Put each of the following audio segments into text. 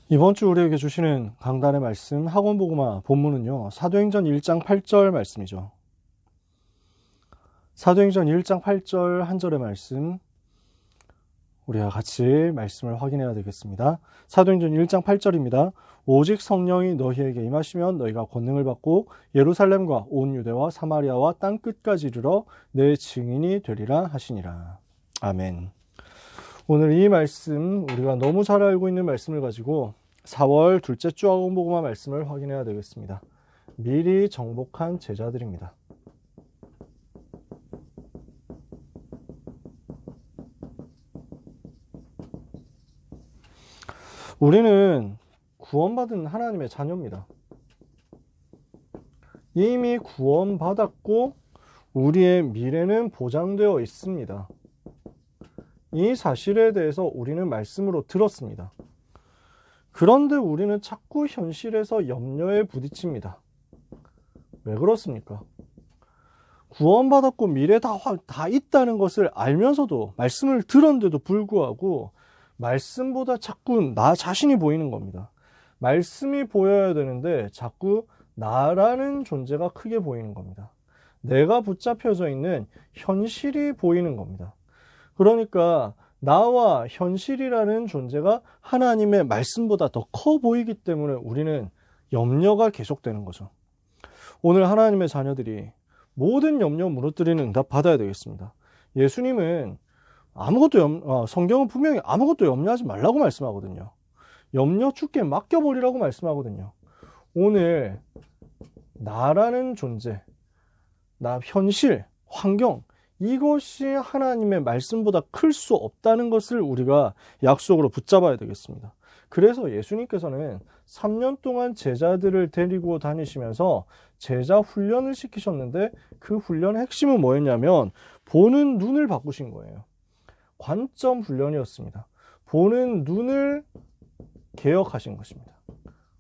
이번 주 우리에게 주시는 강단의 말씀 학원보고마 본문은요, 사도행전 1장 8절 말씀이죠. 사도행전 1장 8절 한 절의 말씀, 우리가 같이 말씀을 확인해야 되겠습니다. 사도행전 1장 8절입니다. 오직 성령이 너희에게 임하시면 너희가 권능을 받고 예루살렘과 온 유대와 사마리아와 땅끝까지 이르러 내 증인이 되리라 하시니라. 아멘. 오늘 이 말씀, 우리가 너무 잘 알고 있는 말씀을 가지고 4월 둘째 주 학원보고마 말씀을 확인해야 되겠습니다. 미리 정복한 제자들입니다. 우리는 구원받은 하나님의 자녀입니다. 이미 구원받았고 우리의 미래는 보장되어 있습니다. 이 사실에 대해서 우리는 말씀으로 들었습니다. 그런데 우리는 자꾸 현실에서 염려에 부딪힙니다. 왜 그렇습니까? 구원받았고 미래 다 있다는 것을 알면서도 말씀을 들었는데도 불구하고 말씀보다 자꾸 나 자신이 보이는 겁니다. 말씀이 보여야 되는데 자꾸 나라는 존재가 크게 보이는 겁니다. 내가 붙잡혀져 있는 현실이 보이는 겁니다. 그러니까 나와 현실이라는 존재가 하나님의 말씀보다 더 커 보이기 때문에 우리는 염려가 계속되는 거죠. 오늘 하나님의 자녀들이 모든 염려 무너뜨리는 응답 받아야 되겠습니다. 예수님은 성경은 분명히 아무것도 염려하지 말라고 말씀하거든요. 염려 주께 맡겨버리라고 말씀하거든요. 오늘 나라는 존재, 나 현실, 환경, 이것이 하나님의 말씀보다 클 수 없다는 것을 우리가 약속으로 붙잡아야 되겠습니다. 그래서 예수님께서는 3년 동안 제자들을 데리고 다니시면서 제자 훈련을 시키셨는데 그 훈련의 핵심은 뭐였냐면 보는 눈을 바꾸신 거예요. 관점 훈련이었습니다. 보는 눈을 개혁하신 것입니다.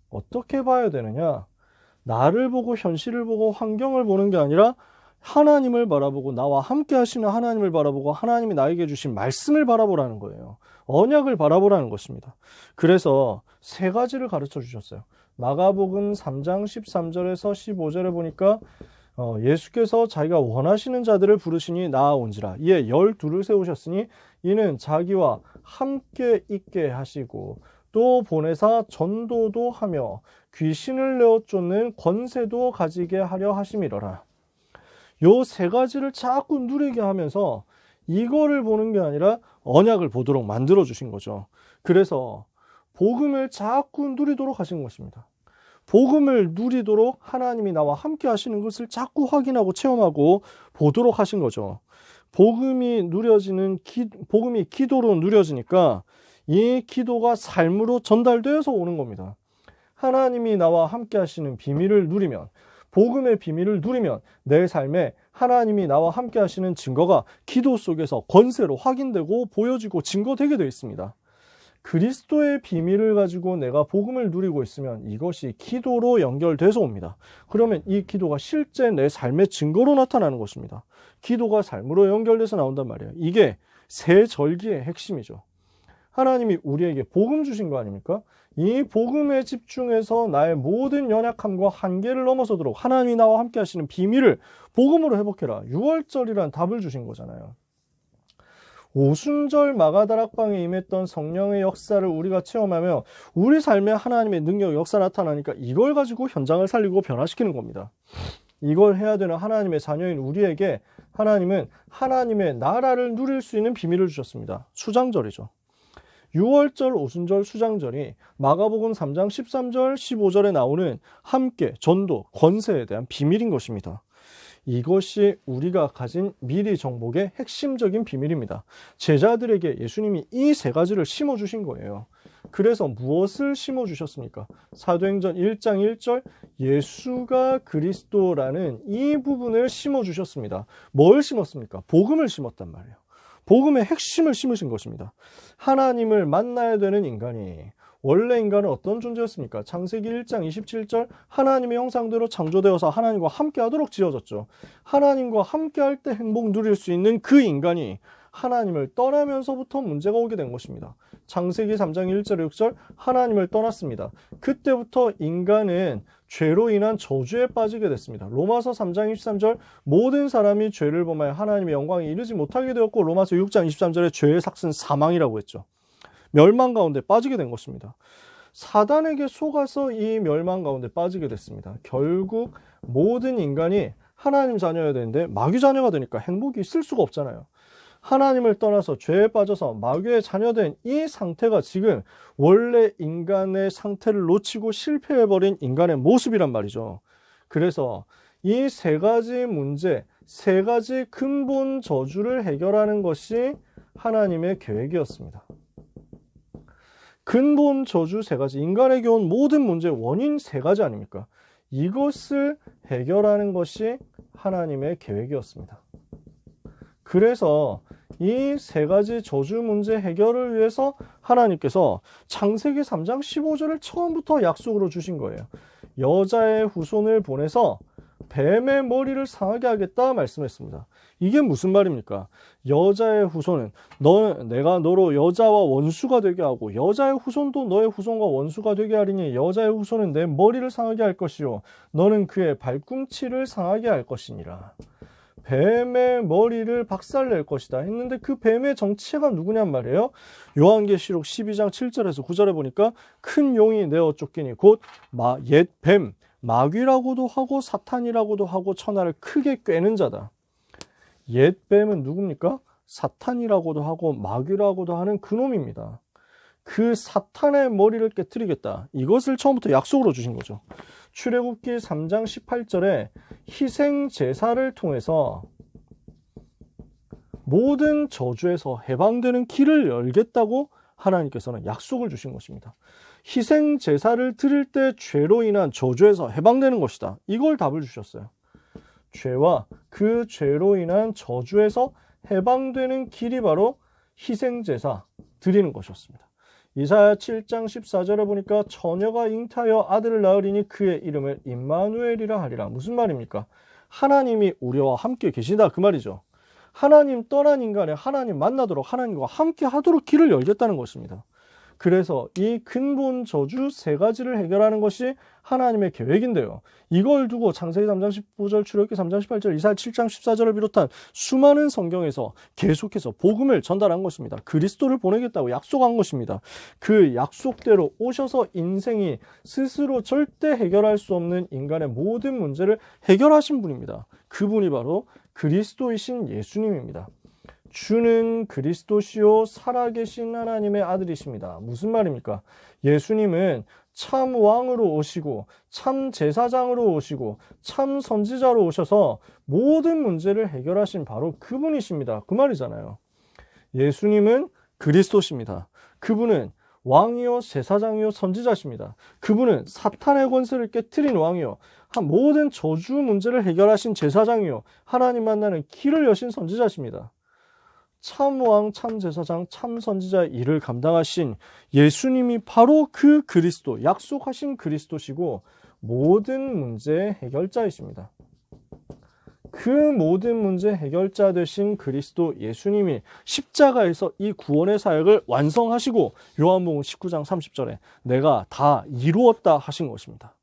어떻게 봐야 되느냐? 나를 보고 현실을 보고 환경을 보는 게 아니라 하나님을 바라보고 나와 함께 하시는 하나님을 바라보고 하나님이 나에게 주신 말씀을 바라보라는 거예요. 언약을 바라보라는 것입니다. 그래서 세 가지를 가르쳐 주셨어요. 마가복음 3장 13절에서 15절에 보니까 예수께서 자기가 원하시는 자들을 부르시니 나아온지라. 이에 12를 세우셨으니 이는 자기와 함께 있게 하시고 또 보내사 전도도 하며 귀신을 내어 쫓는 권세도 가지게 하려 하심이로라. 요 세 가지를 자꾸 누리게 하면서 이거를 보는 게 아니라 언약을 보도록 만들어 주신 거죠. 그래서 복음을 자꾸 누리도록 하신 것입니다. 복음을 누리도록 하나님이 나와 함께 하시는 것을 자꾸 확인하고 체험하고 보도록 하신 거죠. 복음이 기도로 누려지니까 이 기도가 삶으로 전달되어서 오는 겁니다. 하나님이 나와 함께 하시는 비밀을 누리면, 복음의 비밀을 누리면 내 삶에 하나님이 나와 함께 하시는 증거가 기도 속에서 권세로 확인되고 보여지고 증거되게 되어 있습니다. 그리스도의 비밀을 가지고 내가 복음을 누리고 있으면 이것이 기도로 연결돼서 옵니다. 그러면 이 기도가 실제 내 삶의 증거로 나타나는 것입니다. 기도가 삶으로 연결돼서 나온단 말이에요. 이게 새 절기의 핵심이죠. 하나님이 우리에게 복음 주신 거 아닙니까? 이 복음에 집중해서 나의 모든 연약함과 한계를 넘어서도록 하나님이 나와 함께 하시는 비밀을 복음으로 회복해라. 6월절이란 답을 주신 거잖아요. 오순절 마가다락방에 임했던 성령의 역사를 우리가 체험하며 우리 삶에 하나님의 능력, 역사 나타나니까 이걸 가지고 현장을 살리고 변화시키는 겁니다. 이걸 해야 되는 하나님의 자녀인 우리에게 하나님은 하나님의 나라를 누릴 수 있는 비밀을 주셨습니다. 수장절이죠. 6월절, 오순절, 수장절이 마가복음 3장 13절, 15절에 나오는 함께, 전도, 권세에 대한 비밀인 것입니다. 이것이 우리가 가진 미리 정복의 핵심적인 비밀입니다. 제자들에게 예수님이 이 세 가지를 심어주신 거예요. 그래서 무엇을 심어주셨습니까? 사도행전 1장 1절 예수가 그리스도라는 이 부분을 심어주셨습니다. 뭘 심었습니까? 복음을 심었단 말이에요. 복음의 핵심을 심으신 것입니다. 하나님을 만나야 되는 인간이, 원래 인간은 어떤 존재였습니까? 창세기 1장 27절 하나님의 형상대로 창조되어서 하나님과 함께 하도록 지어졌죠. 하나님과 함께 할 때 행복 누릴 수 있는 그 인간이 하나님을 떠나면서부터 문제가 오게 된 것입니다. 창세기 3장 1절 6절 하나님을 떠났습니다. 그때부터 인간은 죄로 인한 저주에 빠지게 됐습니다. 로마서 3장 23절 모든 사람이 죄를 범하여 하나님의 영광에 이르지 못하게 되었고, 로마서 6장 23절에 죄의 삭은 사망이라고 했죠. 멸망 가운데 빠지게 된 것입니다. 사단에게 속아서 이 멸망 가운데 빠지게 됐습니다. 결국 모든 인간이 하나님 자녀여야 되는데 마귀 자녀가 되니까 행복이 있을 수가 없잖아요. 하나님을 떠나서 죄에 빠져서 마귀의 자녀된 이 상태가 지금 원래 인간의 상태를 놓치고 실패해버린 인간의 모습이란 말이죠. 그래서 이 세 가지 문제, 세 가지 근본 저주를 해결하는 것이 하나님의 계획이었습니다. 근본 저주 세 가지, 인간에게 온 모든 문제의 원인 세 가지 아닙니까? 이것을 해결하는 것이 하나님의 계획이었습니다. 그래서 이 세 가지 저주 문제 해결을 위해서 하나님께서 창세기 3장 15절을 처음부터 약속으로 주신 거예요. 여자의 후손을 보내서 뱀의 머리를 상하게 하겠다 말씀했습니다. 이게 무슨 말입니까? 여자의 후손은 내가 너로 여자와 원수가 되게 하고 여자의 후손도 너의 후손과 원수가 되게 하리니 여자의 후손은 내 머리를 상하게 할 것이요 너는 그의 발꿈치를 상하게 할 것이니라. 뱀의 머리를 박살낼 것이다 했는데 그 뱀의 정체가 누구냔 말이에요. 요한계시록 12장 7절에서 9절에 보니까 큰 용이 내어 쫓기니 곧 옛 뱀, 마귀라고도 하고 사탄이라고도 하고 천하를 크게 꿰는 자다. 옛 뱀은 누굽니까? 사탄이라고도 하고 마귀라고도 하는 그놈입니다. 그 사탄의 머리를 깨뜨리겠다. 이것을 처음부터 약속으로 주신 거죠. 출애굽기 3장 18절에 희생 제사를 통해서 모든 저주에서 해방되는 길을 열겠다고 하나님께서는 약속을 주신 것입니다. 희생 제사를 드릴 때 죄로 인한 저주에서 해방되는 것이다. 이걸 답을 주셨어요. 죄와 그 죄로 인한 저주에서 해방되는 길이 바로 희생 제사 드리는 것이었습니다. 이사야 7장 14절에 보니까 처녀가 잉타하여 아들을 낳으리니 그의 이름을 임마누엘이라 하리라. 무슨 말입니까? 하나님이 우리와 함께 계시다 그 말이죠. 하나님 떠난 인간에 하나님 만나도록 하나님과 함께 하도록 길을 열겠다는 것입니다. 그래서 이 근본 저주 세 가지를 해결하는 것이 하나님의 계획인데요. 이걸 두고 창세기 3장 15절, 출애굽기 3장 18절, 이사야 7장 14절을 비롯한 수많은 성경에서 계속해서 복음을 전달한 것입니다. 그리스도를 보내겠다고 약속한 것입니다. 그 약속대로 오셔서 인생이 스스로 절대 해결할 수 없는 인간의 모든 문제를 해결하신 분입니다. 그분이 바로 그리스도이신 예수님입니다. 주는 그리스도시요 살아계신 하나님의 아들이십니다. 무슨 말입니까? 예수님은 참 왕으로 오시고 참 제사장으로 오시고 참 선지자로 오셔서 모든 문제를 해결하신 바로 그분이십니다. 그 말이잖아요. 예수님은 그리스도십니다. 그분은 왕이요 제사장이요 선지자십니다. 그분은 사탄의 권세를 깨트린 왕이요 모든 저주 문제를 해결하신 제사장이요 하나님 만나는 길을 여신 선지자십니다. 참왕, 참제사장, 참선지자의 일을 감당하신 예수님이 바로 그 그리스도, 약속하신 그리스도시고 모든 문제의 해결자이십니다. 그 모든 문제 해결자 되신 그리스도 예수님이 십자가에서 이 구원의 사역을 완성하시고 요한복음 19장 30절에 내가 다 이루었다 하신 것입니다.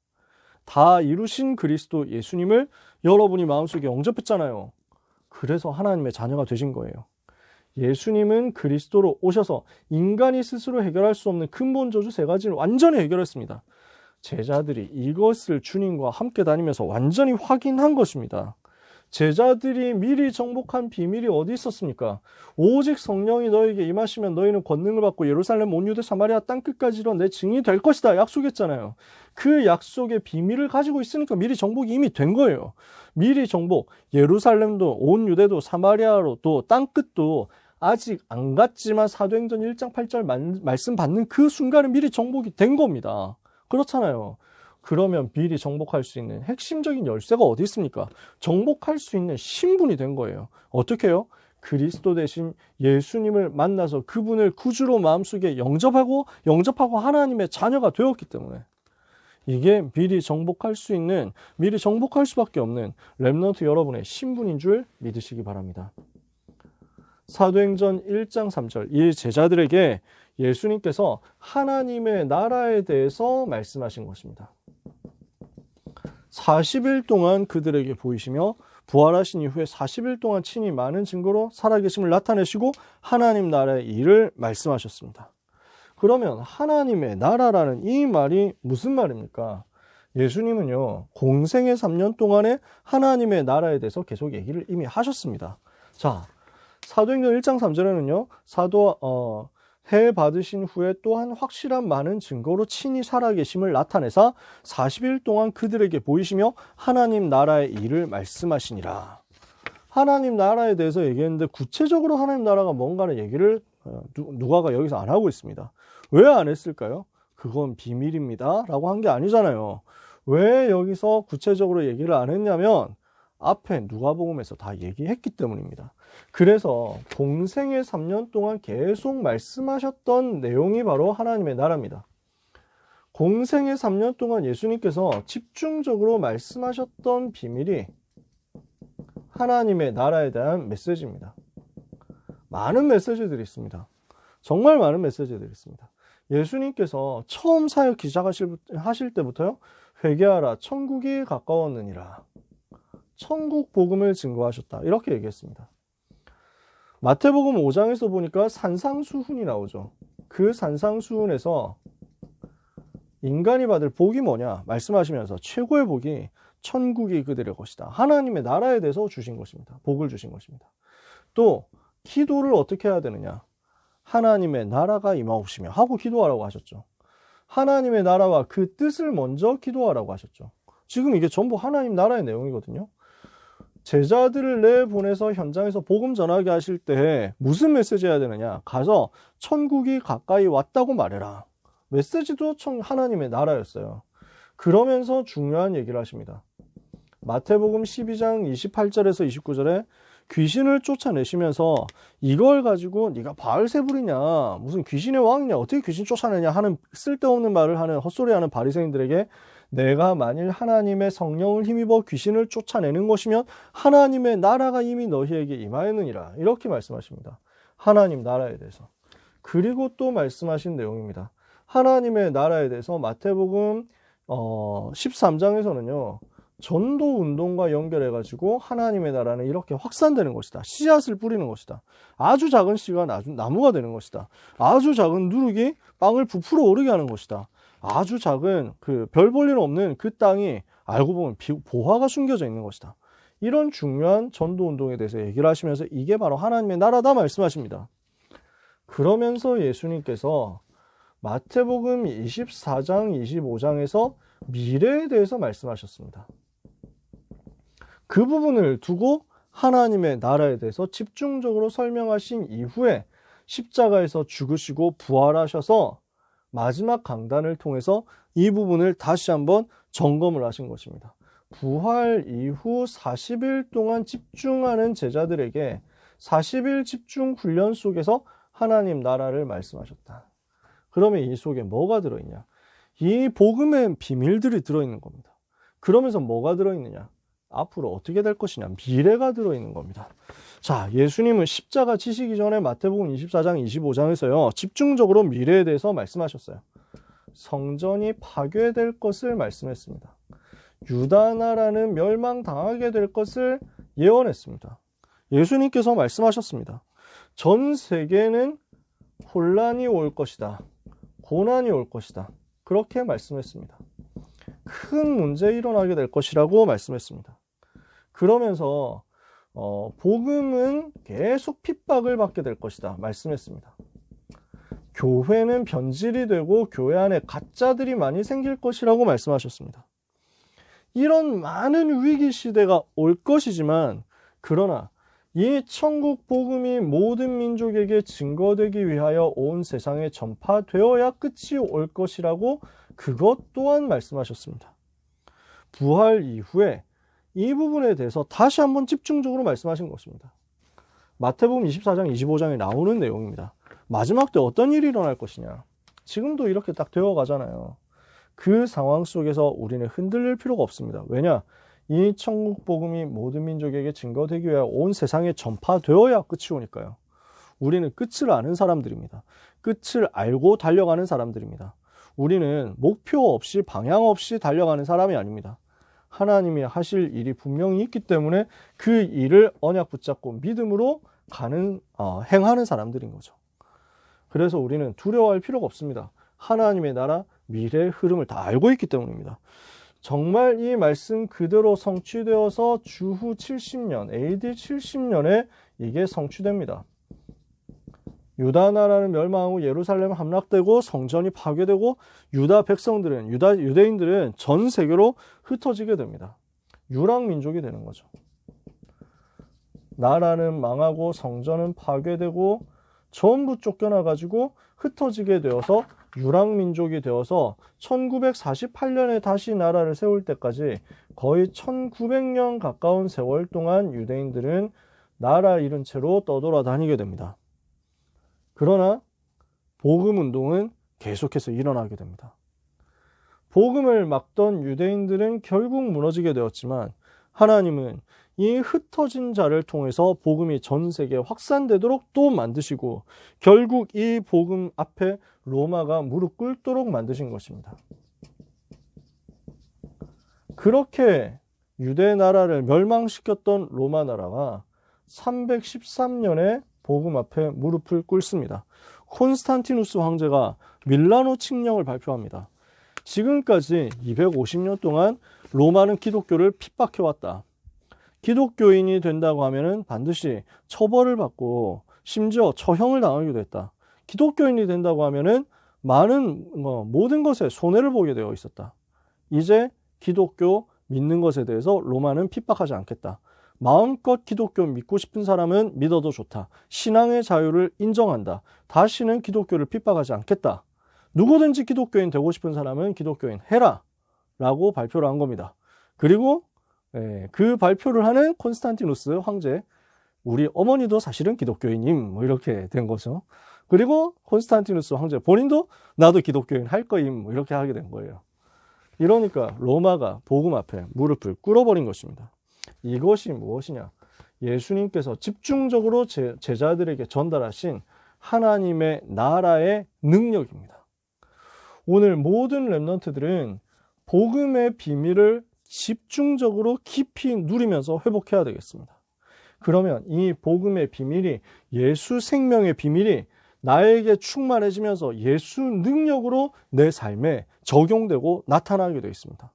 다 이루신 그리스도 예수님을 여러분이 마음속에 영접했잖아요. 그래서 하나님의 자녀가 되신 거예요. 예수님은 그리스도로 오셔서 인간이 스스로 해결할 수 없는 근본 저주 세 가지를 완전히 해결했습니다. 제자들이 이것을 주님과 함께 다니면서 완전히 확인한 것입니다. 제자들이 미리 정복한 비밀이 어디 있었습니까? 오직 성령이 너에게 임하시면 너희는 권능을 받고 예루살렘 온 유대 사마리아 땅끝까지 이런 내 증인이 될 것이다 약속했잖아요. 그 약속의 비밀을 가지고 있으니까 미리 정복이 이미 된 거예요. 미리 정복, 예루살렘도 온 유대도 사마리아로 또 땅끝도 아직 안 갔지만 사도행전 1장 8절 말씀 받는 그 순간은 미리 정복이 된 겁니다. 그렇잖아요. 그러면 미리 정복할 수 있는 핵심적인 열쇠가 어디 있습니까? 정복할 수 있는 신분이 된 거예요. 어떻게 해요? 그리스도 대신 예수님을 만나서 그분을 구주로 마음속에 영접하고 하나님의 자녀가 되었기 때문에 이게 미리 정복할 수 있는, 미리 정복할 수밖에 없는 렘넌트 여러분의 신분인 줄 믿으시기 바랍니다. 사도행전 1장 3절, 이 제자들에게 예수님께서 하나님의 나라에 대해서 말씀하신 것입니다. 40일 동안 그들에게 보이시며 부활하신 이후에 40일 동안 친히 많은 증거로 살아계심을 나타내시고 하나님 나라의 일을 말씀하셨습니다. 그러면 하나님의 나라라는 이 말이 무슨 말입니까? 예수님은요, 공생의 3년 동안에 하나님의 나라에 대해서 계속 얘기를 이미 하셨습니다. 자, 사도행전 1장 3절에는요, 해 받으신 후에 또한 확실한 많은 증거로 친히 살아계심을 나타내사 40일 동안 그들에게 보이시며 하나님 나라의 일을 말씀하시니라. 하나님 나라에 대해서 얘기했는데 구체적으로 하나님 나라가 뭔가를 얘기를 누가가 여기서 안 하고 있습니다. 왜 안 했을까요? 그건 비밀입니다 라고 한 게 아니잖아요. 왜 여기서 구체적으로 얘기를 안 했냐면 앞에 누가복음에서 다 얘기했기 때문입니다. 그래서 공생의 3년 동안 계속 말씀하셨던 내용이 바로 하나님의 나라입니다. 공생의 3년 동안 예수님께서 집중적으로 말씀하셨던 비밀이 하나님의 나라에 대한 메시지입니다. 많은 메시지들이 있습니다. 정말 많은 메시지들이 있습니다. 예수님께서 처음 사역 시작하실 때부터요, 회개하라, 천국이 가까웠느니라, 천국 복음을 증거하셨다, 이렇게 얘기했습니다. 마태복음 5장에서 보니까 산상수훈이 나오죠. 그 산상수훈에서 인간이 받을 복이 뭐냐 말씀하시면서 최고의 복이 천국이 그들의 것이다, 하나님의 나라에 대해서 주신 것입니다. 복을 주신 것입니다. 또 기도를 어떻게 해야 되느냐, 하나님의 나라가 임하옵시며 하고 기도하라고 하셨죠. 하나님의 나라와 그 뜻을 먼저 기도하라고 하셨죠. 지금 이게 전부 하나님 나라의 내용이거든요. 제자들을 내보내서 현장에서 복음 전하게 하실 때 무슨 메시지 해야 되느냐, 가서 천국이 가까이 왔다고 말해라. 메시지도 하나님의 나라였어요. 그러면서 중요한 얘기를 하십니다. 마태복음 12장 28절에서 29절에 귀신을 쫓아내시면서 이걸 가지고 네가 바알세불이냐, 무슨 귀신의 왕이냐, 어떻게 귀신 쫓아내냐 하는 쓸데없는 말을 하는 헛소리하는 바리새인들에게 내가 만일 하나님의 성령을 힘입어 귀신을 쫓아내는 것이면 하나님의 나라가 이미 너희에게 임하였느니라, 이렇게 말씀하십니다. 하나님 나라에 대해서. 그리고 또 말씀하신 내용입니다. 하나님의 나라에 대해서 마태복음 13장에서는요 전도 운동과 연결해가지고 하나님의 나라는 이렇게 확산되는 것이다, 씨앗을 뿌리는 것이다, 아주 작은 씨가 나무가 되는 것이다, 아주 작은 누룩이 빵을 부풀어 오르게 하는 것이다, 아주 작은 그 별 볼 일 없는 그 땅이 알고 보면 보화가 숨겨져 있는 것이다, 이런 중요한 전도 운동에 대해서 얘기를 하시면서 이게 바로 하나님의 나라다 말씀하십니다. 그러면서 예수님께서 마태복음 24장 25장에서 미래에 대해서 말씀하셨습니다. 그 부분을 두고 하나님의 나라에 대해서 집중적으로 설명하신 이후에 십자가에서 죽으시고 부활하셔서 마지막 강단을 통해서 이 부분을 다시 한번 점검을 하신 것입니다. 부활 이후 40일 동안 집중하는 제자들에게 40일 집중 훈련 속에서 하나님 나라를 말씀하셨다. 그러면 이 속에 뭐가 들어있냐? 이 복음의 비밀들이 들어있는 겁니다. 그러면서 뭐가 들어있느냐? 앞으로 어떻게 될 것이냐? 미래가 들어있는 겁니다. 자, 예수님은 십자가 지시기 전에 마태복음 24장 25장에서요 집중적으로 미래에 대해서 말씀하셨어요. 성전이 파괴될 것을 말씀했습니다. 유다 나라는 멸망당하게 될 것을 예언했습니다. 예수님께서 말씀하셨습니다. 전 세계는 혼란이 올 것이다, 고난이 올 것이다, 그렇게 말씀했습니다. 큰 문제 일어나게 될 것이라고 말씀했습니다. 그러면서 복음은 계속 핍박을 받게 될 것이다 말씀했습니다. 교회는 변질이 되고 교회 안에 가짜들이 많이 생길 것이라고 말씀하셨습니다. 이런 많은 위기 시대가 올 것이지만, 그러나 이 천국 복음이 모든 민족에게 증거되기 위하여 온 세상에 전파되어야 끝이 올 것이라고 그것 또한 말씀하셨습니다. 부활 이후에 이 부분에 대해서 다시 한번 집중적으로 말씀하신 것입니다. 마태복음 24장 25장에 나오는 내용입니다. 마지막 때 어떤 일이 일어날 것이냐, 지금도 이렇게 딱 되어 가잖아요. 그 상황 속에서 우리는 흔들릴 필요가 없습니다. 왜냐? 이 천국 복음이 모든 민족에게 증거되기 위해 온 세상에 전파되어야 끝이 오니까요. 우리는 끝을 아는 사람들입니다. 끝을 알고 달려가는 사람들입니다. 우리는 목표 없이 방향 없이 달려가는 사람이 아닙니다. 하나님이 하실 일이 분명히 있기 때문에 그 일을 언약 붙잡고 믿음으로 행하는 사람들인 거죠. 그래서 우리는 두려워할 필요가 없습니다. 하나님의 나라, 미래의 흐름을 다 알고 있기 때문입니다. 정말 이 말씀 그대로 성취되어서 주후 70년, AD 70년에 이게 성취됩니다. 유다 나라는 멸망하고 예루살렘 함락되고 성전이 파괴되고 유대인들은 전 세계로 흩어지게 됩니다. 유랑민족이 되는 거죠. 나라는 망하고 성전은 파괴되고 전부 쫓겨나가지고 흩어지게 되어서 유랑민족이 되어서 1948년에 다시 나라를 세울 때까지 거의 1900년 가까운 세월 동안 유대인들은 나라 잃은 채로 떠돌아다니게 됩니다. 그러나 복음운동은 계속해서 일어나게 됩니다. 복음을 막던 유대인들은 결국 무너지게 되었지만 하나님은 이 흩어진 자를 통해서 복음이 전 세계에 확산되도록 또 만드시고 결국 이 복음 앞에 로마가 무릎 꿇도록 만드신 것입니다. 그렇게 유대 나라를 멸망시켰던 로마 나라가 313년에 복음 앞에 무릎을 꿇습니다. 콘스탄티누스 황제가 밀라노 칙령을 발표합니다. 지금까지 250년 동안 로마는 기독교를 핍박해왔다. 기독교인이 된다고 하면은 반드시 처벌을 받고 심지어 처형을 당하기도 했다. 기독교인이 된다고 하면은 모든 것에 손해를 보게 되어 있었다. 이제 기독교 믿는 것에 대해서 로마는 핍박하지 않겠다. 마음껏 기독교 믿고 싶은 사람은 믿어도 좋다. 신앙의 자유를 인정한다. 다시는 기독교를 핍박하지 않겠다. 누구든지 기독교인 되고 싶은 사람은 기독교인 해라 라고 발표를 한 겁니다. 그리고 그 발표를 하는 콘스탄티누스 황제, 우리 어머니도 사실은 기독교인임, 이렇게 된 거죠. 그리고 콘스탄티누스 황제 본인도 나도 기독교인 할 거임, 이렇게 하게 된 거예요. 이러니까 로마가 복음 앞에 무릎을 꿇어버린 것입니다. 이것이 무엇이냐? 예수님께서 집중적으로 제자들에게 전달하신 하나님의 나라의 능력입니다. 오늘 모든 렘넌트들은 복음의 비밀을 집중적으로 깊이 누리면서 회복해야 되겠습니다. 그러면 이 복음의 비밀이, 예수 생명의 비밀이 나에게 충만해지면서 예수 능력으로 내 삶에 적용되고 나타나게 되어 있습니다.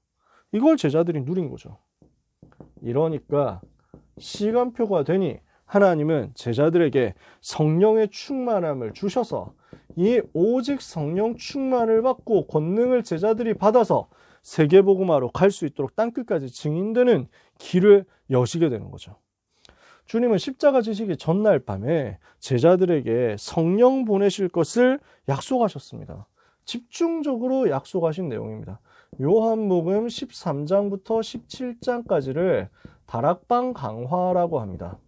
이걸 제자들이 누린 거죠. 이러니까 시간표가 되니 하나님은 제자들에게 성령의 충만함을 주셔서 이 오직 성령 충만을 받고 권능을 제자들이 받아서 세계복음화로 갈 수 있도록 땅끝까지 증인되는 길을 여시게 되는 거죠. 주님은 십자가 지시기 전날 밤에 제자들에게 성령 보내실 것을 약속하셨습니다. 집중적으로 약속하신 내용입니다. 요한복음 13장부터 17장까지를 다락방 강화라고 합니다.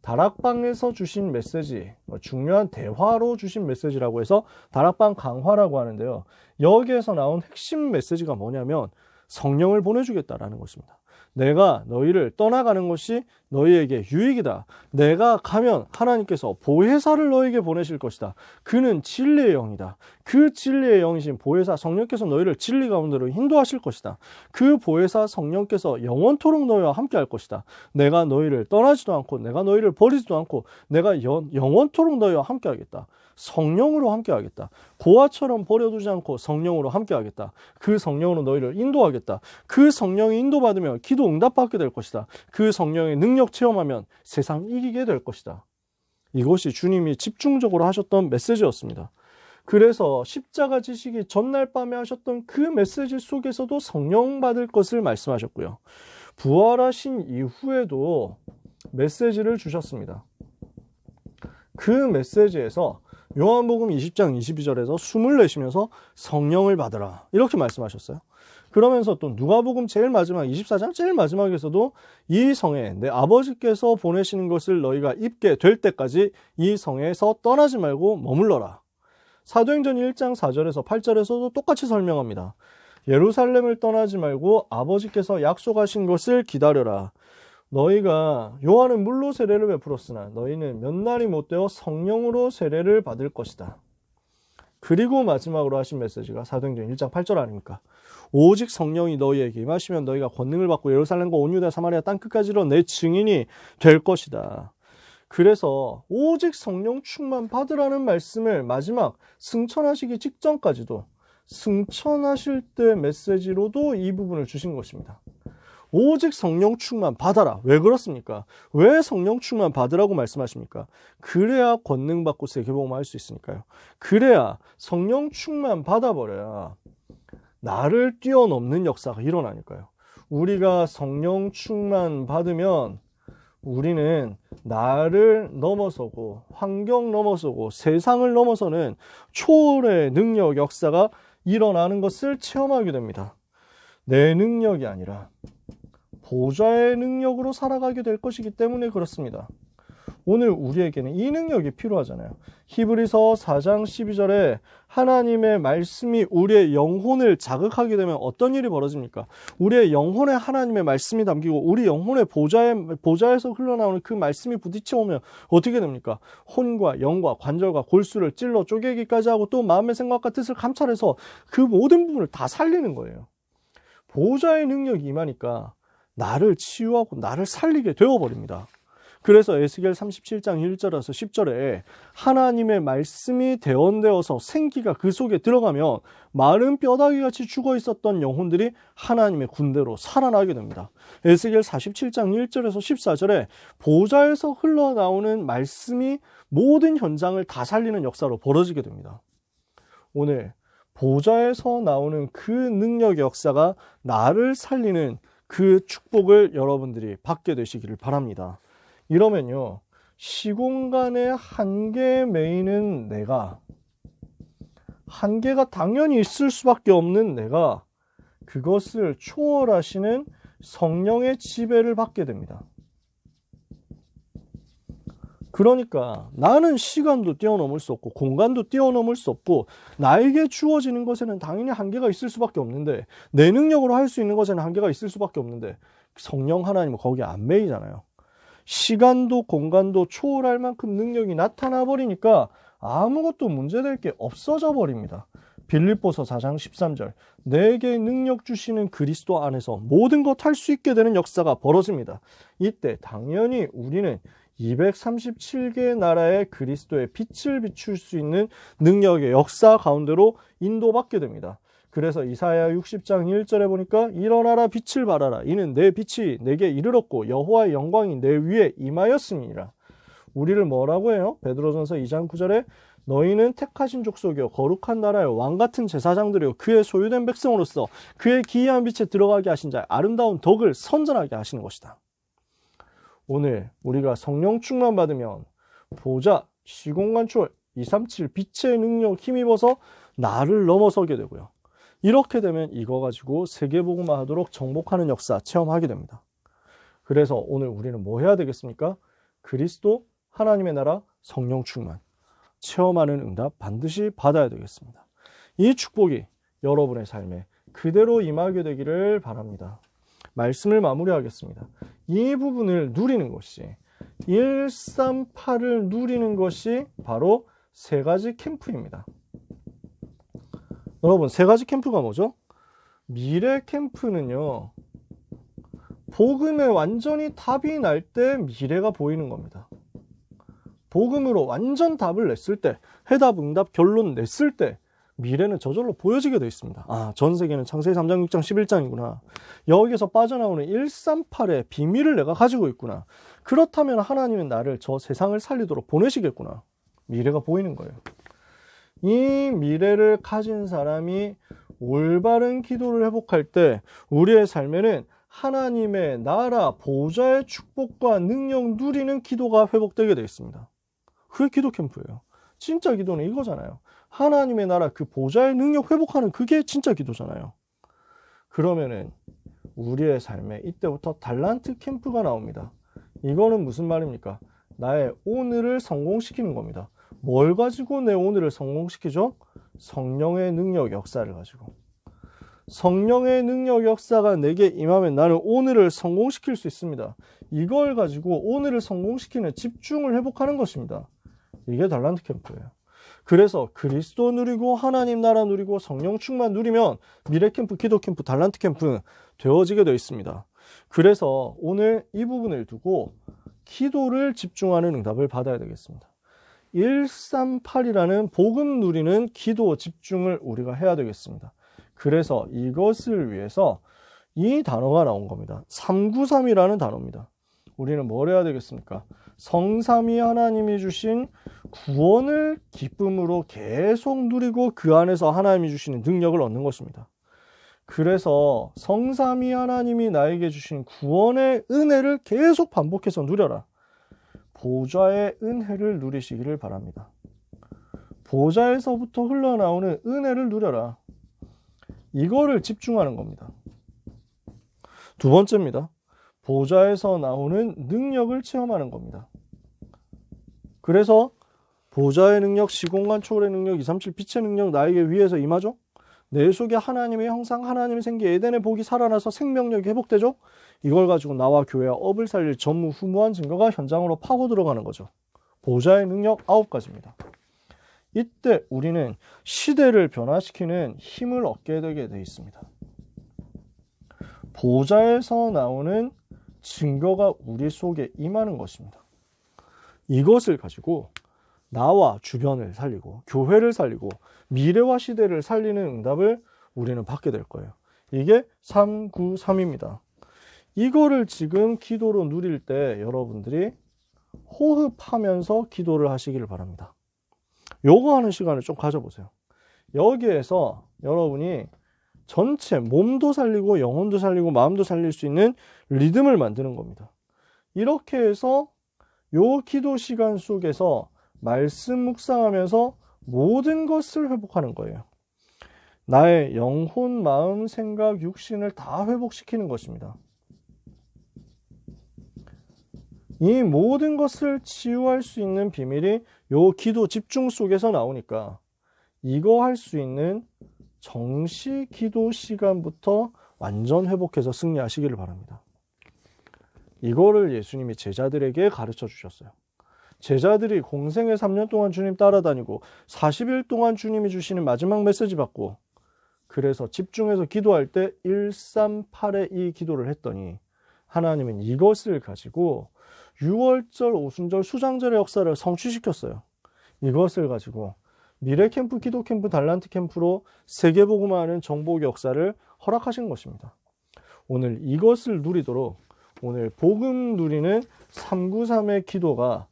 다락방에서 주신 메시지, 중요한 대화로 주신 메시지라고 해서 다락방 강화라고 하는데요. 여기에서 나온 핵심 메시지가 뭐냐면 성령을 보내주겠다라는 것입니다. 내가 너희를 떠나가는 것이 너희에게 유익이다. 내가 가면 하나님께서 보혜사를 너희에게 보내실 것이다. 그는 진리의 영이다. 그 진리의 영이신 보혜사 성령께서 너희를 진리 가운데로 인도하실 것이다. 그 보혜사 성령께서 영원토록 너희와 함께 할 것이다. 내가 너희를 떠나지도 않고 내가 너희를 버리지도 않고 내가 영원토록 너희와 함께 하겠다. 성령으로 함께 하겠다. 고아처럼 버려두지 않고 성령으로 함께 하겠다. 그 성령으로 너희를 인도하겠다. 그 성령이 인도받으면 기도 응답받게 될 것이다. 그 성령의 능력 체험하면 세상 이기게 될 것이다. 이것이 주님이 집중적으로 하셨던 메시지였습니다. 그래서 십자가 지시기 전날 밤에 하셨던 그 메시지 속에서도 성령 받을 것을 말씀하셨고요. 부활하신 이후에도 메시지를 주셨습니다. 그 메시지에서 요한복음 20장 22절에서 숨을 내쉬면서 성령을 받으라 이렇게 말씀하셨어요. 그러면서 또 누가복음 제일 마지막 24장 제일 마지막에서도 이 성에 내 아버지께서 보내시는 것을 너희가 입게 될 때까지 이 성에서 떠나지 말고 머물러라. 사도행전 1장 4절에서 8절에서도 똑같이 설명합니다. 예루살렘을 떠나지 말고 아버지께서 약속하신 것을 기다려라. 너희가 요한은 물로 세례를 베풀었으나 너희는 몇 날이 못 되어 성령으로 세례를 받을 것이다. 그리고 마지막으로 하신 메시지가 사도행전 1장 8절 아닙니까? 오직 성령이 너희에게 임하시면 너희가 권능을 받고 예루살렘과 온 유다 사마리아 땅끝까지로 내 증인이 될 것이다. 그래서 오직 성령 충만 받으라는 말씀을 마지막 승천하시기 직전까지도 승천하실 때 메시지로도 이 부분을 주신 것입니다. 오직 성령 충만 받아라. 왜 그렇습니까? 왜 성령 충만 받으라고 말씀하십니까? 그래야 권능 받고 세계복음을 할 수 있으니까요. 그래야 성령 충만 받아버려야 나를 뛰어넘는 역사가 일어나니까요. 우리가 성령 충만 받으면 우리는 나를 넘어서고 환경 넘어서고 세상을 넘어서는 초월의 능력 역사가 일어나는 것을 체험하게 됩니다. 내 능력이 아니라 보좌의 능력으로 살아가게 될 것이기 때문에 그렇습니다. 오늘 우리에게는 이 능력이 필요하잖아요. 히브리서 4장 12절에 하나님의 말씀이 우리의 영혼을 자극하게 되면 어떤 일이 벌어집니까? 우리의 영혼에 하나님의 말씀이 담기고 우리 영혼의 보좌에서 흘러나오는 그 말씀이 부딪혀 오면 어떻게 됩니까? 혼과 영과 관절과 골수를 찔러 쪼개기까지 하고 또 마음의 생각과 뜻을 감찰해서 그 모든 부분을 다 살리는 거예요. 보좌의 능력이 임하니까 나를 치유하고 나를 살리게 되어버립니다. 그래서 에스겔 37장 1절에서 10절에 하나님의 말씀이 대언되어서 생기가 그 속에 들어가면 마른 뼈다귀같이 죽어 있었던 영혼들이 하나님의 군대로 살아나게 됩니다. 에스겔 47장 1절에서 14절에 보좌에서 흘러나오는 말씀이 모든 현장을 다 살리는 역사로 벌어지게 됩니다. 오늘 보좌에서 나오는 그 능력의 역사가 나를 살리는 그 축복을 여러분들이 받게 되시기를 바랍니다. 이러면요, 시공간의 한계에 매이는 내가, 한계가 당연히 있을 수밖에 없는 내가 그것을 초월하시는 성령의 지배를 받게 됩니다. 그러니까 나는 시간도 뛰어넘을 수 없고 공간도 뛰어넘을 수 없고 나에게 주어지는 것에는 당연히 한계가 있을 수밖에 없는데 내 능력으로 할 수 있는 것에는 한계가 있을 수밖에 없는데 성령 하나님은 거기에 안 매이잖아요. 시간도 공간도 초월할 만큼 능력이 나타나 버리니까 아무것도 문제될 게 없어져 버립니다. 빌립보서 4장 13절 내게 능력 주시는 그리스도 안에서 모든 것 할 수 있게 되는 역사가 벌어집니다. 이때 당연히 우리는 237개의 나라의 그리스도의 빛을 비출 수 있는 능력의 역사 가운데로 인도받게 됩니다. 그래서 이사야 60장 1절에 보니까 일어나라 빛을 발하라 이는 내 빛이 내게 이르렀고 여호와의 영광이 내 위에 임하였음이니라. 우리를 뭐라고 해요? 베드로전서 2장 9절에 너희는 택하신 족속이요 거룩한 나라요 왕같은 제사장들이요 그의 소유된 백성으로서 그의 기이한 빛에 들어가게 하신 자의 아름다운 덕을 선전하게 하시는 것이다. 오늘 우리가 성령 충만 받으면 보좌, 시공간 초월, 237 빛의 능력 힘입어서 나를 넘어서게 되고요. 이렇게 되면 이거 가지고 세계복음화 하도록 정복하는 역사 체험하게 됩니다. 그래서 오늘 우리는 뭐 해야 되겠습니까? 그리스도, 하나님의 나라, 성령 충만 체험하는 응답 반드시 받아야 되겠습니다. 이 축복이 여러분의 삶에 그대로 임하게 되기를 바랍니다. 말씀을 마무리하겠습니다. 이 부분을 누리는 것이 138을 누리는 것이 바로 세 가지 캠프입니다. 여러분 세 가지 캠프가 뭐죠? 미래 캠프는요 복음에 완전히 답이 날 때 미래가 보이는 겁니다. 복음으로 완전 답을 냈을 때 해답 응답 결론 냈을 때 미래는 저절로 보여지게 되어 있습니다. 아, 전 세계는 창세기 3장 6장 11장이구나. 여기서 빠져나오는 138의 비밀을 내가 가지고 있구나. 그렇다면 하나님은 나를 저 세상을 살리도록 보내시겠구나. 미래가 보이는 거예요. 이 미래를 가진 사람이 올바른 기도를 회복할 때 우리의 삶에는 하나님의 나라 보좌의 축복과 능력 누리는 기도가 회복되게 되어 있습니다. 그게 기도 캠프예요. 진짜 기도는 이거잖아요. 하나님의 나라 그 보좌의 능력 회복하는 그게 진짜 기도잖아요. 그러면은 우리의 삶에 이때부터 달란트 캠프가 나옵니다. 이거는 무슨 말입니까? 나의 오늘을 성공시키는 겁니다. 뭘 가지고 내 오늘을 성공시키죠? 성령의 능력 역사를 가지고. 성령의 능력 역사가 내게 임하면 나는 오늘을 성공시킬 수 있습니다. 이걸 가지고 오늘을 성공시키는 집중을 회복하는 것입니다. 이게 달란트 캠프예요. 그래서 그리스도 누리고 하나님 나라 누리고 성령 충만 누리면 미래 캠프, 기도 캠프, 달란트 캠프 되어지게 되어 있습니다. 그래서 오늘 이 부분을 두고 기도를 집중하는 응답을 받아야 되겠습니다. 138이라는 복음 누리는 기도 집중을 우리가 해야 되겠습니다. 그래서 이것을 위해서 이 단어가 나온 겁니다. 393이라는 단어입니다. 우리는 뭘 해야 되겠습니까? 성삼위 하나님이 주신 구원을 기쁨으로 계속 누리고 그 안에서 하나님이 주시는 능력을 얻는 것입니다. 그래서 성삼위 하나님이 나에게 주신 구원의 은혜를 계속 반복해서 누려라. 보좌의 은혜를 누리시기를 바랍니다. 보좌에서부터 흘러나오는 은혜를 누려라. 이거를 집중하는 겁니다. 두 번째입니다. 보좌에서 나오는 능력을 체험하는 겁니다. 그래서 보좌의 능력, 시공간 초월의 능력, 237 빛의 능력 나에게 위에서 임하죠? 내 속에 하나님의 형상, 하나님의 생기, 에덴의 복이 살아나서 생명력이 회복되죠? 이걸 가지고 나와 교회와 업을 살릴 전무후무한 증거가 현장으로 파고 들어가는 거죠. 보좌의 능력 9가지입니다. 이때 우리는 시대를 변화시키는 힘을 얻게 되게 되어 있습니다. 보좌에서 나오는 증거가 우리 속에 임하는 것입니다. 이것을 가지고 나와 주변을 살리고 교회를 살리고 미래와 시대를 살리는 응답을 우리는 받게 될 거예요. 이게 393입니다. 이거를 지금 기도로 누릴 때 여러분들이 호흡하면서 기도를 하시기를 바랍니다. 요거 하는 시간을 좀 가져보세요. 여기에서 여러분이 전체 몸도 살리고 영혼도 살리고 마음도 살릴 수 있는 리듬을 만드는 겁니다. 이렇게 해서 요 기도 시간 속에서 말씀 묵상하면서 모든 것을 회복하는 거예요. 나의 영혼, 마음, 생각, 육신을 다 회복시키는 것입니다. 이 모든 것을 치유할 수 있는 비밀이 요 기도 집중 속에서 나오니까 이거 할 수 있는 정시 기도 시간부터 완전 회복해서 승리하시기를 바랍니다. 이거를 예수님이 제자들에게 가르쳐 주셨어요. 제자들이 공생의 3년 동안 주님 따라다니고 40일 동안 주님이 주시는 마지막 메시지 받고 그래서 집중해서 기도할 때 138의 이 기도를 했더니 하나님은 이것을 가지고 6월절, 오순절, 수장절의 역사를 성취시켰어요. 이것을 가지고 미래캠프, 기도캠프, 달란트 캠프로 세계복음화하는 정복 역사를 허락하신 것입니다. 오늘 이것을 누리도록 오늘 복음 누리는 393의 기도가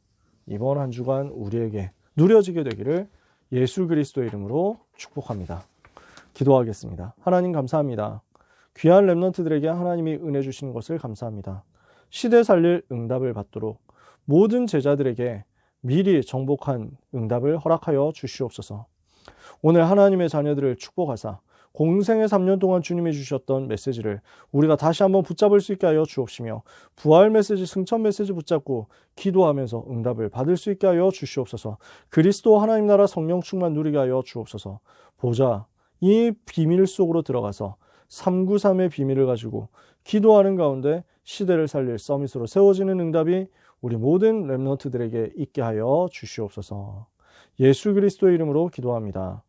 이번 한 주간 우리에게 누려지게 되기를 예수 그리스도의 이름으로 축복합니다. 기도하겠습니다. 하나님 감사합니다. 귀한 렘넌트들에게 하나님이 은혜 주시는 것을 감사합니다. 시대 살릴 응답을 받도록 모든 제자들에게 미리 정복한 응답을 허락하여 주시옵소서. 오늘 하나님의 자녀들을 축복하사 공생의 3년 동안 주님이 주셨던 메시지를 우리가 다시 한번 붙잡을 수 있게 하여 주옵시며 부활 메시지, 승천 메시지 붙잡고 기도하면서 응답을 받을 수 있게 하여 주시옵소서. 그리스도 하나님 나라 성령 충만 누리게 하여 주옵소서. 보자, 이 비밀 속으로 들어가서 393의 비밀을 가지고 기도하는 가운데 시대를 살릴 서밋으로 세워지는 응답이 우리 모든 렘넌트들에게 있게 하여 주시옵소서. 예수 그리스도의 이름으로 기도합니다.